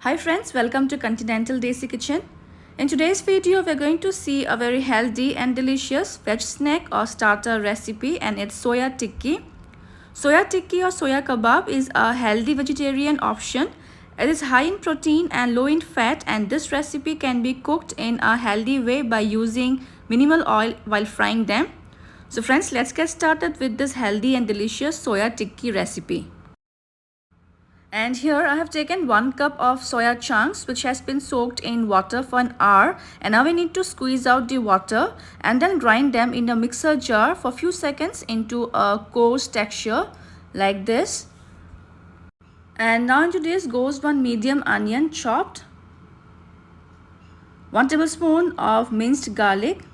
Hi friends, welcome to Continental Desi Kitchen. In today's video, we're going to see a very healthy and delicious veg snack or starter recipe, and it's soya tikki. Soya tikki or soya kabab is a healthy vegetarian option. It is high in protein and low in fat, and this recipe can be cooked in a healthy way by using minimal oil while frying them. So friends, let's get started with this healthy and delicious soya tikki recipe. And here I have taken 1 cup of soya chunks which has been soaked in water for an hour, and now we need to squeeze out the water and then grind them in a mixer jar for a few seconds into a coarse texture like this. And now into this goes 1 medium onion chopped, 1 tablespoon of minced garlic,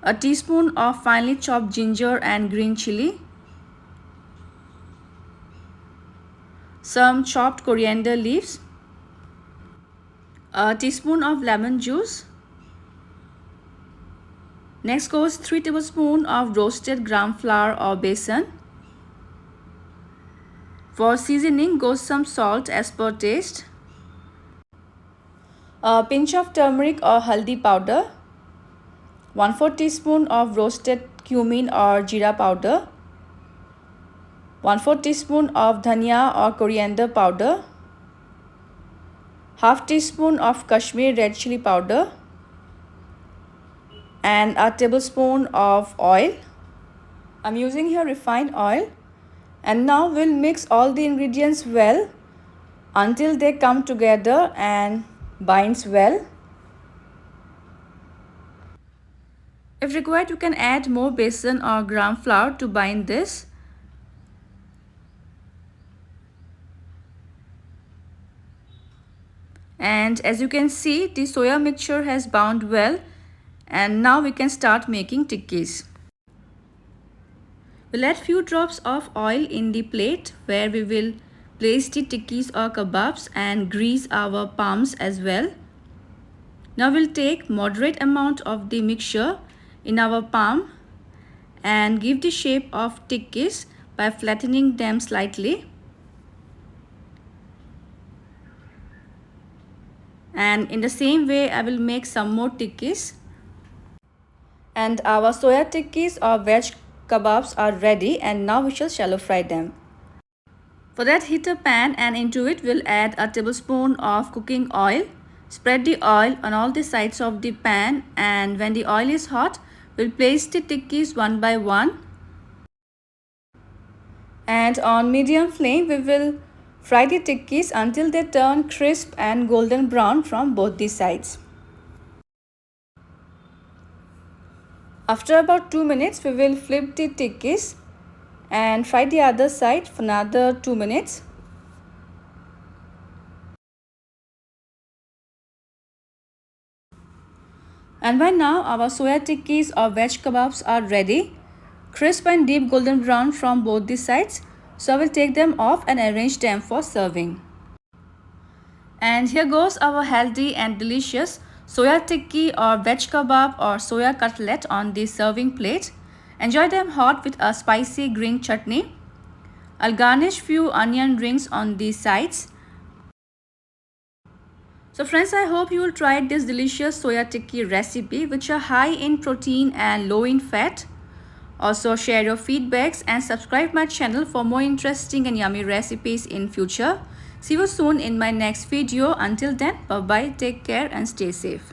a teaspoon of finely chopped ginger and green chili, some chopped coriander leaves, a teaspoon of lemon juice. Next goes 3 tablespoons of roasted gram flour or besan. For seasoning goes some salt as per taste, a pinch of turmeric or haldi powder, 1/4 teaspoon of roasted cumin or jeera powder, 1/4 teaspoon of dhania or coriander powder, half teaspoon of Kashmiri red chili powder, and a tablespoon of oil. I'm using here refined oil. And now we'll mix all the ingredients well until they come together and binds well. If required, you can add more besan or gram flour to bind this. And as you can see, the soya mixture has bound well, and now we can start making tikkis. We'll add few drops of oil in the plate where we will place the tikkis or kebabs and grease our palms as well. Now we'll take moderate amount of the mixture in our palm and give the shape of tikkis by flattening them slightly. And in the same way, I will make some more tikkis. And our soya tikkis or veg kebabs are ready, and now we shall shallow fry them. For that, heat a pan and into it we'll add a tablespoon of cooking oil. Spread the oil on all the sides of the pan, and when the oil is hot, we'll place the tikkis one by one. And on medium flame, we will fry the tikkis until they turn crisp and golden brown from both the sides. After about 2 minutes, we will flip the tikkis and fry the other side for another 2 minutes. And by now, our soya tikkis or veg kebabs are ready, crisp and deep golden brown from both the sides. So I will take them off and arrange them for serving. And here goes our healthy and delicious soya tikki or veg kebab or soya cutlet on the serving plate. Enjoy them hot with a spicy green chutney. I'll garnish few onion rings on the sides. So friends, I hope you will try this delicious soya tikki recipe, which are high in protein and low in fat. Also share your feedbacks and subscribe my channel for more interesting and yummy recipes in future. See you soon in my next video. Until then, bye bye, take care and stay safe.